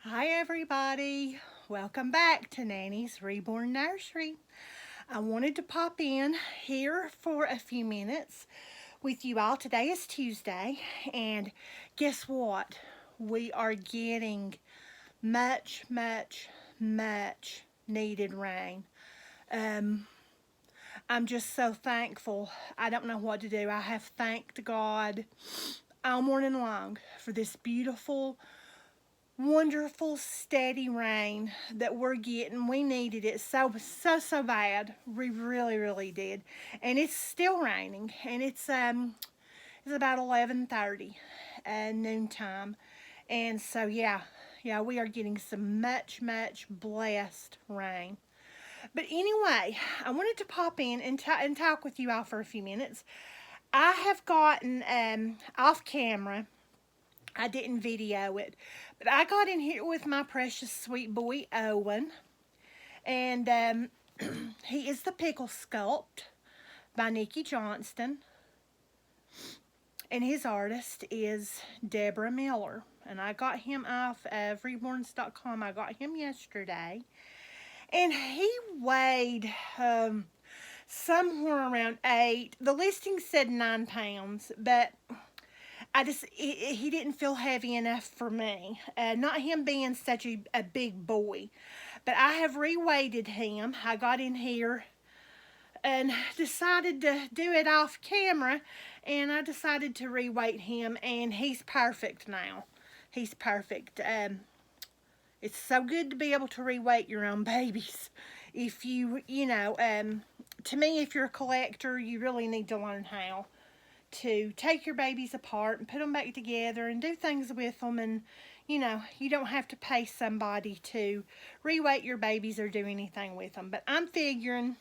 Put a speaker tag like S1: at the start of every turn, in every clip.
S1: Hi everybody, welcome back to Nanny's Reborn Nursery. I wanted to pop in here for a few minutes with you all. Today is Tuesday, and guess what? We are getting much needed rain. Um, I'm just so thankful. I don't know what to do. I have thanked God all morning long for this beautiful, wonderful steady rain that we're getting. We needed it so bad. We really did. And it's still raining, and it's about 11:30 noontime. And so yeah, we are getting some much blessed rain. But anyway, I wanted to pop in and talk with you all for a few minutes. I have gotten off camera. I didn't video it, but I got in here with my precious sweet boy Owen, and he is the Pickle Sculpt by Nikki Johnston, and his artist is Deborah Miller. And I got him off of reborns.com. I got him yesterday, and he weighed somewhere around 8. The listing said 9 pounds, but he didn't feel heavy enough for me. Not him being such a big boy. But I have reweighted him. I got in here and decided to do it off camera. And I decided to reweight him. And he's perfect now. He's perfect. It's so good to be able to reweight your own babies. If to me, if you're a collector, you really need to learn how to take your babies apart and put them back together and do things with them. And you don't have to pay somebody to reweight your babies or do anything with them. But I'm figuring,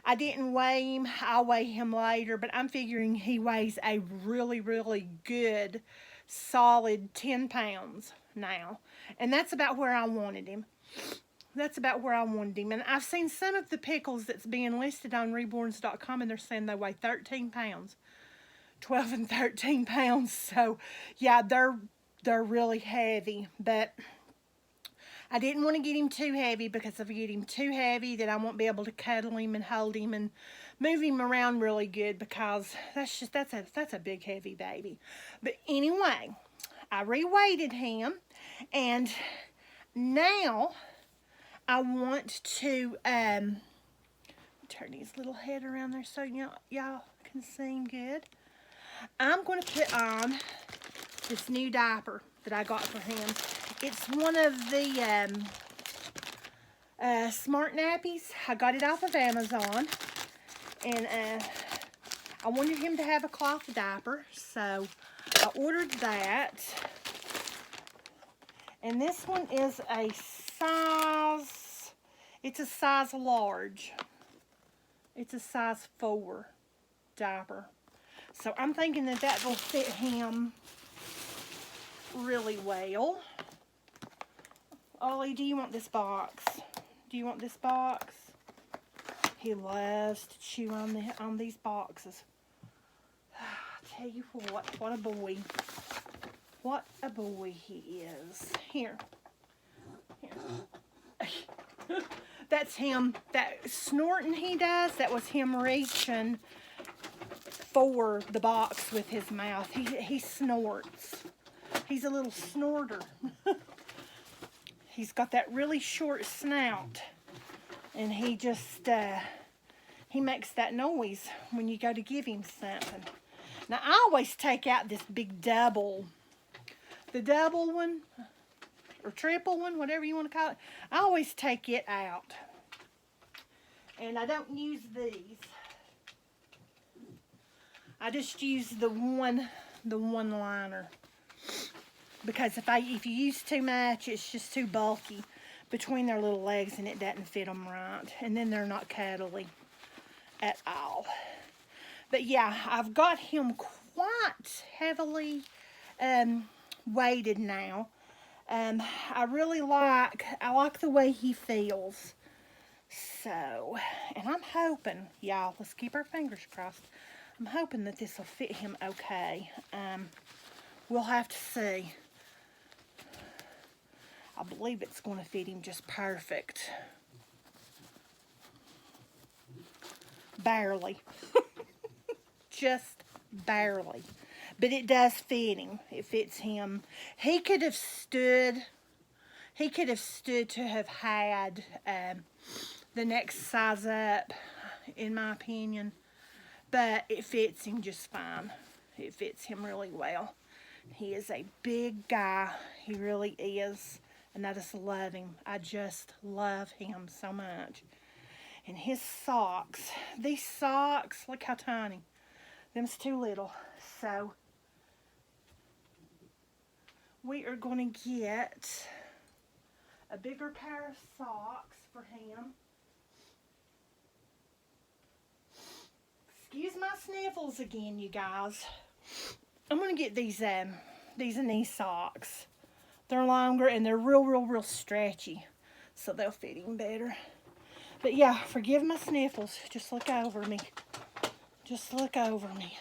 S1: I didn't weigh him, I'll weigh him later, but I'm figuring he weighs a really good solid 10 pounds now. And that's about where I wanted him. And I've seen some of the pickles that's being listed on reborns.com, and they're saying they weigh 13 pounds. 12 and 13 pounds. So yeah, they're really heavy. But I didn't want to get him too heavy, because if I get him too heavy, then I won't be able to cuddle him and hold him and move him around really good, because that's a big heavy baby. But anyway, I reweighted him, and now I want to turn his little head around there so y'all can see him good. I'm going to put on this new diaper that I got for him. It's one of the smart nappies. I got it off of Amazon. And I wanted him to have a cloth diaper, so I ordered that. And this one is it's a size large. It's a size 4 diaper. So I'm thinking that will fit him really well. Ollie, do you want this box? Do you want this box? He loves to chew on these boxes. I tell you what a boy. What a boy he is. Here. That's him. That snorting he does, that was him reaching for the box with his mouth. He snorts. He's a little snorter. He's got that really short snout, and he just he makes that noise when you go to give him something. Now I always take out this big the double one or triple one, whatever you want to call it. I always take it out, and I don't use these. I just use the one liner, because if you use too much, it's just too bulky between their little legs, and it doesn't fit them right, and then they're not cuddly at all. But yeah, I've got him quite heavily weighted now. I like the way he feels. So, and I'm hoping, y'all, let's keep our fingers crossed. I'm hoping that this will fit him okay. We'll have to see. I believe it's going to fit him just perfect. Barely. Just barely. But it does fit him. It fits him. He could have stood to have had the next size up, in my opinion. But it fits him just fine. It fits him really well. He is a big guy. He really is. And I just love him. I just love him so much. And his socks. These socks, look how tiny. Them's too little. So we are going to get a bigger pair of socks for him. Excuse my sniffles again, you guys. I'm going to get these knee socks. They're longer and they're real stretchy. So they'll fit him better. But yeah, forgive my sniffles. Just look over me. Just look over me.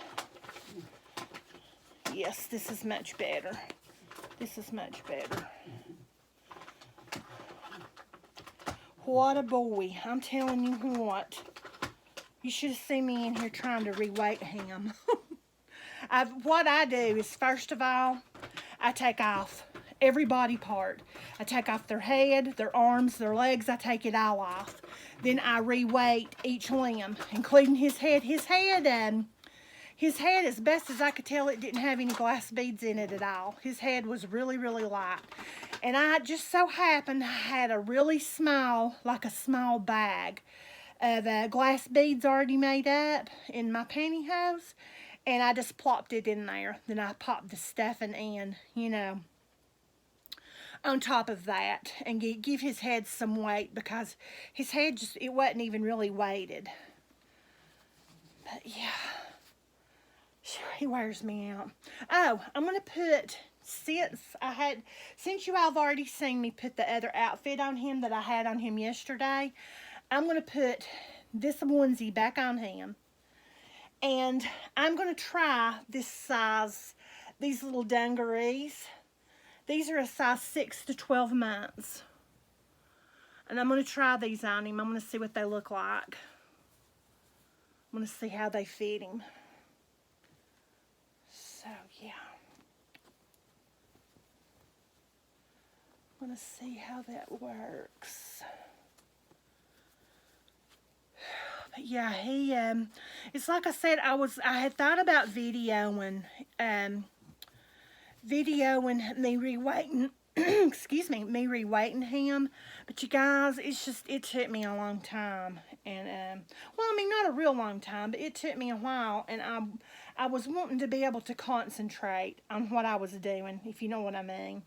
S1: Yes, this is much better. This is much better. What a boy. I'm telling you what. You should have seen me in here trying to reweight him. What I do is, first of all, I take off every body part. I take off their head, their arms, their legs. I take it all off. Then I reweight each limb, including his head. His head, as best as I could tell, it didn't have any glass beads in it at all. His head was really light. And I just so happened I had a really small, like a small bag of glass beads already made up in my pantyhose. And I just plopped it in there. Then I popped the stuffing in, you know, on top of that, and give his head some weight, because his head just, it wasn't even really weighted. But yeah, he wears me out. Oh, I'm gonna put, since you all have already seen me put the other outfit on him that I had on him yesterday, I'm gonna put this onesie back on him, and I'm gonna try this size, these little dungarees. These are a size 6 to 12 months. And I'm going to try these on him. I'm going to see what they look like. I'm going to see how they fit him. So, yeah. I'm going to see how that works. But yeah, he, it's like I said, I had thought about videoing me reweighting, excuse me, me reweighting him. But you guys, it took me a long time. And, well, I mean, not a real long time, but it took me a while. And I was wanting to be able to concentrate on what I was doing, if you know what I mean.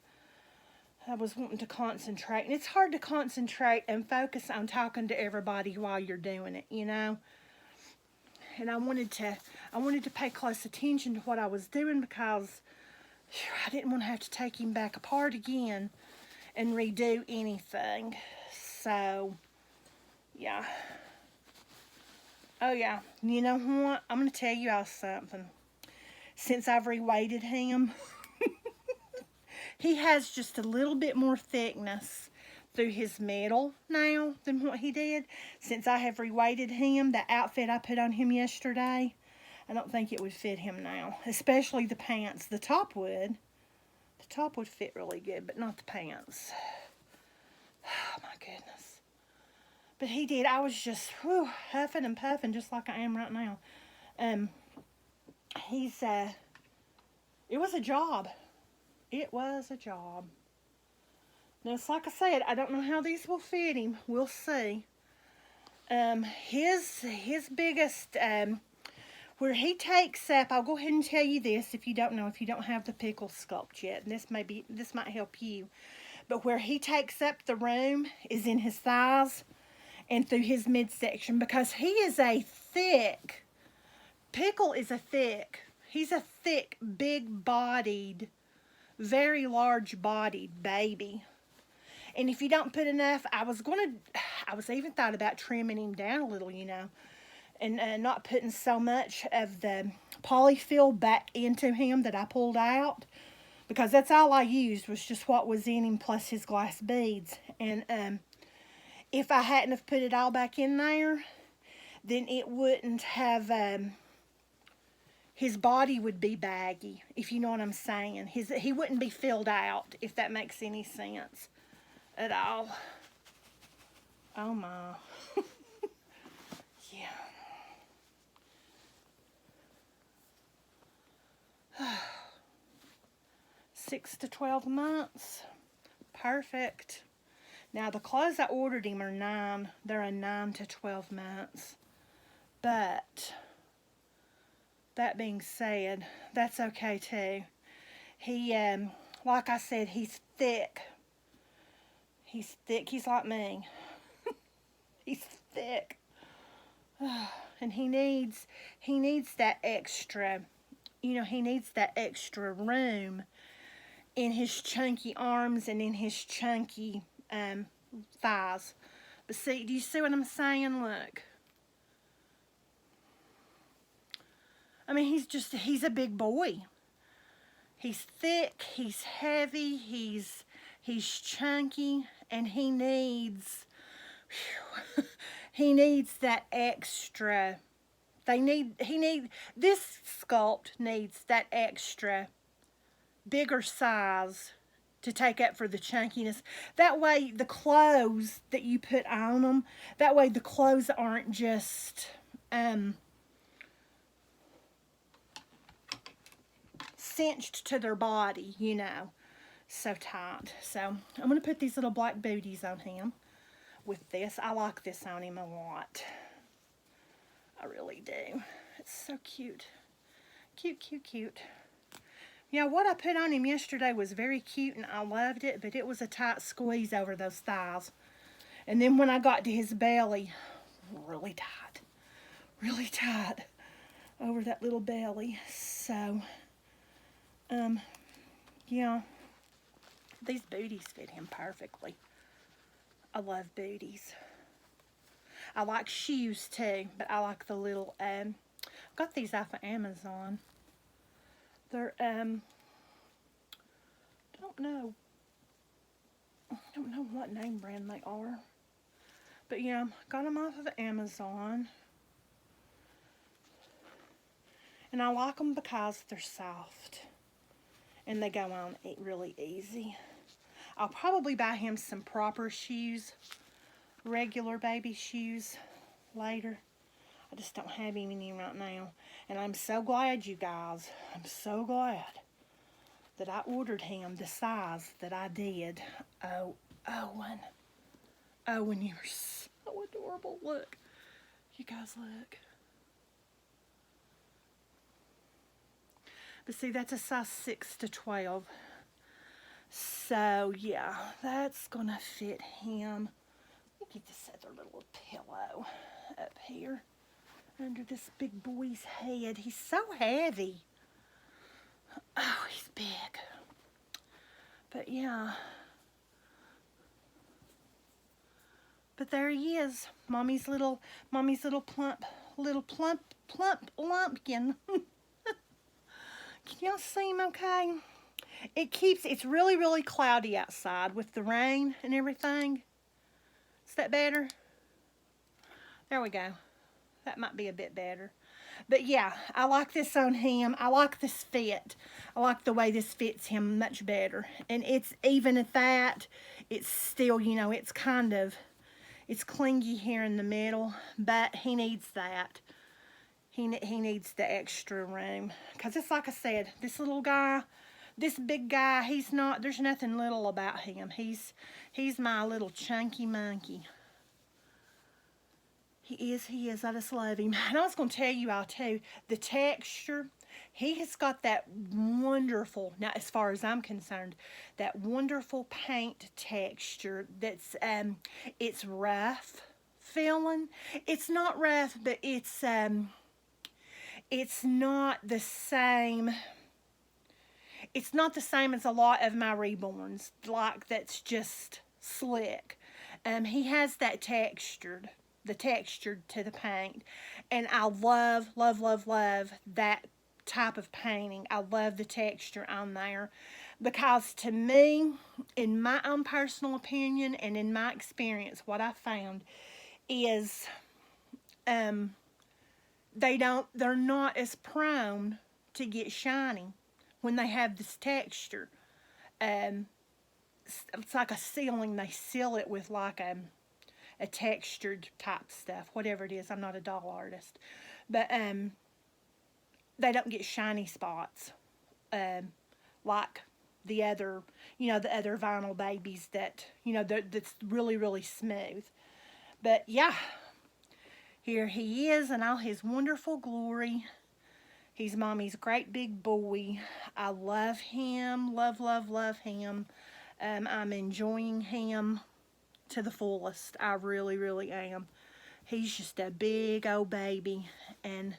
S1: I was wanting to concentrate. And it's hard to concentrate and focus on talking to everybody while you're doing it, you know. And I wanted to pay close attention to what I was doing, because I didn't want to have to take him back apart again and redo anything. So, yeah. Oh, yeah. You know what? I'm going to tell you all something. Since I've reweighted him, he has just a little bit more thickness through his middle now than what he did. Since I have reweighted him, the outfit I put on him yesterday, I don't think it would fit him now. Especially the pants. The top would. The top would fit really good, but not the pants. Oh, my goodness. But he did. I was just huffing and puffing just like I am right now. It was a job. It was a job. Now, it's like I said, I don't know how these will fit him. We'll see. His biggest... where he takes up, I'll go ahead and tell you this if you don't know, if you don't have the Pickle Sculpt yet, and this might help you. But where he takes up the room is in his thighs and through his midsection, because he is a thick, Pickle is he's a thick, big-bodied, very large-bodied baby. And if you don't put enough, I was even thought about trimming him down a little, you know, and not putting so much of the polyfill back into him that I pulled out, because that's all I used was just what was in him plus his glass beads. And if I hadn't have put it all back in there, then it wouldn't have, his body would be baggy, if you know what I'm saying. He wouldn't be filled out, if that makes any sense at all. Oh my. Yeah. 6 to 12 months. Perfect. Now the clothes I ordered him are 9. They're a 9 to 12 months. But that being said, that's okay too. He, like I said, he's thick. He's thick. He's like me. He's thick. And he needs that extra, you know, he needs that extra room in his chunky arms and in his chunky thighs. But see, do you see what I'm saying? Look. I mean, he's a big boy. He's thick, he's heavy, he's chunky, and he needs he needs that extra. This Sculpt needs that extra bigger size to take up for the chunkiness. That way the clothes that you put on them, that way the clothes aren't just cinched to their body, you know, so tight. So I'm going to put these little black booties on him with this. I like this on him a lot. I really do. It's so cute. Cute, cute, cute. Yeah, what I put on him yesterday was very cute and I loved it, but it was a tight squeeze over those thighs. And then when I got to his belly, really tight over that little belly. So, yeah, these booties fit him perfectly. I love booties. I like shoes too, but I like the little, got these off of Amazon. They're, don't know what name brand they are. But yeah, got them off of Amazon. And I like them because they're soft. And they go on really easy. I'll probably buy him some proper shoes, regular baby shoes, later. I just don't have any right now. And I'm so glad, you guys. I'm so glad that I ordered him the size that I did. Oh, Owen. Owen, you're so adorable. Look. You guys look. But see, that's a size 6 to 12. So, yeah, that's going to fit him. Let me get this other little pillow up here under this big boy's head. He's so heavy. Oh, he's big. But, yeah. But there he is. Mommy's little plump lumpkin. Can y'all see him okay? It's really, really cloudy outside with the rain and everything. Is that better? There we go. That might be a bit better. But yeah, I like this on him. I like this fit. I like the way this fits him much better. And it's even at that, it's still, you know, it's kind of, it's clingy here in the middle. But he needs that. He needs the extra room. Because it's like I said, this little guy, this big guy, he's not, there's nothing little about him. He's my little chunky monkey. He is. I just love him. And I was going to tell you all too, the texture, he has got that wonderful, now as far as I'm concerned, that wonderful paint texture that's, it's rough feeling. It's not rough, but it's not the same. It's not the same as a lot of my reborns, like that's just slick. He has that textured, the texture to the paint, and I love, love, love, love that type of painting. I love the texture on there, Because to me, in my own personal opinion and in my experience, what I found is um, they're not as prone to get shiny when they have this texture. Um, it's like a sealing. They seal it with like a textured type stuff, whatever it is. I'm not a doll artist, but they don't get shiny spots like the other, the other vinyl babies that that's really really smooth. But yeah, here he is in all his wonderful glory. He's mommy's great big boy. I love him, love him. I'm enjoying him to the fullest. I really, really am. He's just a big old baby, and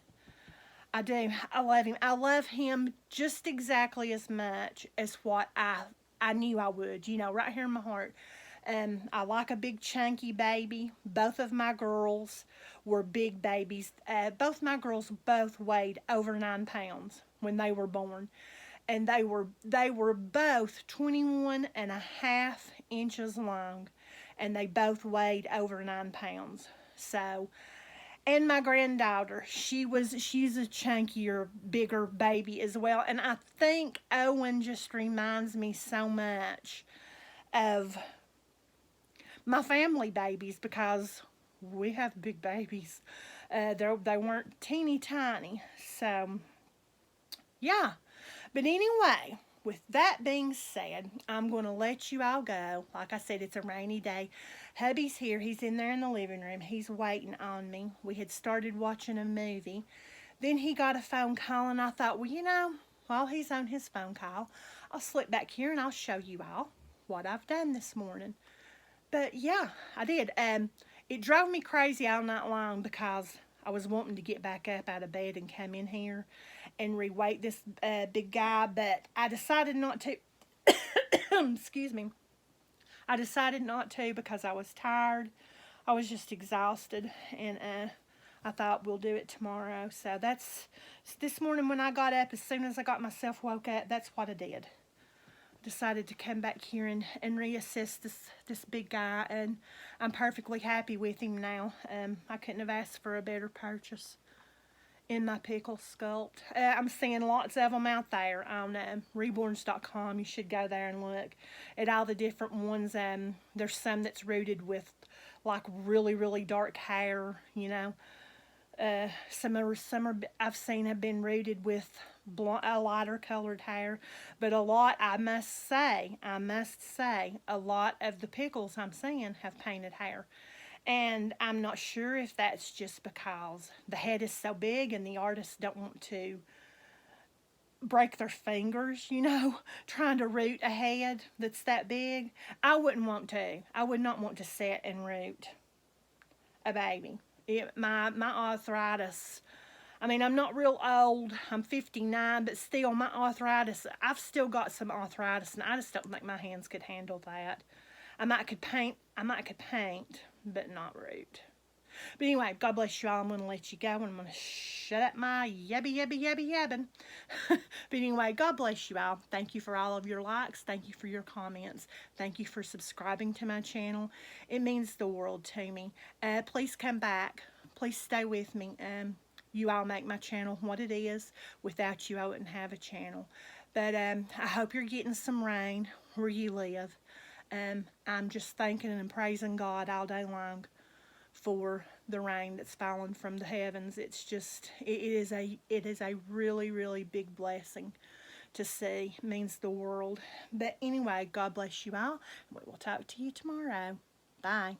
S1: I do. I love him. I love him just exactly as much as what I knew I would. Right here in my heart. I like a big chunky baby. Both of my girls were big babies. Both my girls both weighed over 9 pounds when they were born, and they were both 21.5 inches long, and they both weighed over 9 pounds. So, and my granddaughter, she's a chunkier, bigger baby as well. And I think Owen just reminds me so much of my family babies, because we have big babies. They weren't teeny tiny. So, yeah. But anyway, with that being said, I'm going to let you all go. Like I said, it's a rainy day. Hubby's here. He's in there in the living room. He's waiting on me. We had started watching a movie. Then he got a phone call, and I thought, well, while he's on his phone call, I'll slip back here and I'll show you all what I've done this morning. But yeah, I did. It drove me crazy all night long because I was wanting to get back up out of bed and come in here and reweight this big guy, but I decided not to. Excuse me. I decided not to because I was tired. I was just exhausted, and I thought we'll do it tomorrow. So that's this morning when I got up. As soon as I got myself woke up, that's what I did. Decided to come back here and reassess this big guy, and I'm perfectly happy with him now. I couldn't have asked for a better purchase in my Pickle Sculpt. I'm seeing lots of them out there on reborns.com. You should go there and look at all the different ones. There's some that's rooted with like really really dark hair. Some are I've seen have been rooted with a lighter colored hair, but a lot, I must say, a lot of the pickles I'm seeing have painted hair. And I'm not sure if that's just because the head is so big and the artists don't want to break their fingers, trying to root a head that's that big. I wouldn't want to. I would not want to sit and root a baby. My arthritis, I mean, I'm not real old. I'm 59, but still, my arthritis, I've still got some arthritis, and I just don't think my hands could handle that. I might could paint, but not root. But anyway, God bless you all. I'm going to let you go, and I'm going to shut up my yabbing. But anyway, God bless you all. Thank you for all of your likes. Thank you for your comments. Thank you for subscribing to my channel. It means the world to me. Please come back. Please stay with me. You all make my channel what it is. Without you, I wouldn't have a channel. But I hope you're getting some rain where you live. I'm just thanking and praising God all day long for the rain that's fallen from the heavens. It's just, it is a really, really big blessing to see. It means the world. But anyway, God bless you all. We will talk to you tomorrow. Bye.